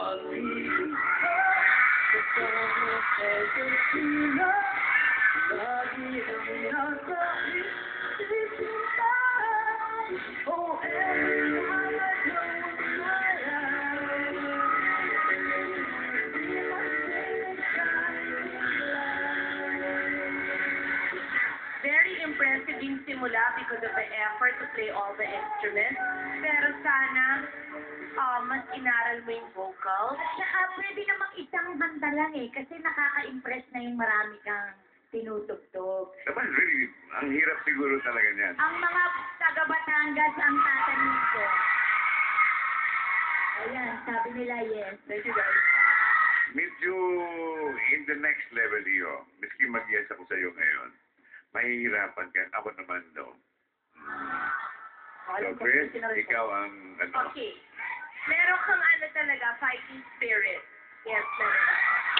pag-ibig ka, kasama ka sa sila, lagi ang nasa isip kita. Oh, every time I close my eyes, be my favorite shining light. Very impressive yung simula because of the effort to play all the instruments. Pero sana, mas inaral mo yung vocals. Saka pwede namang isang banda lang eh, kasi nakaka-impress na yung marami kang tinutugtog. Naman, really, ang hirap siguro talaga niyan. Ang mga taga-Batangas ang tatanungin ko. Ayan, sabi nila yes. Thank you, guys. Medyo in the next level iyo, miski mag-yes ako sa iyo ngayon, mahihirapan ka. Ako naman daw. So, Chris, ikaw ang ano. Okay. Meron kang ano talaga, fighting spirit. Yes, meron.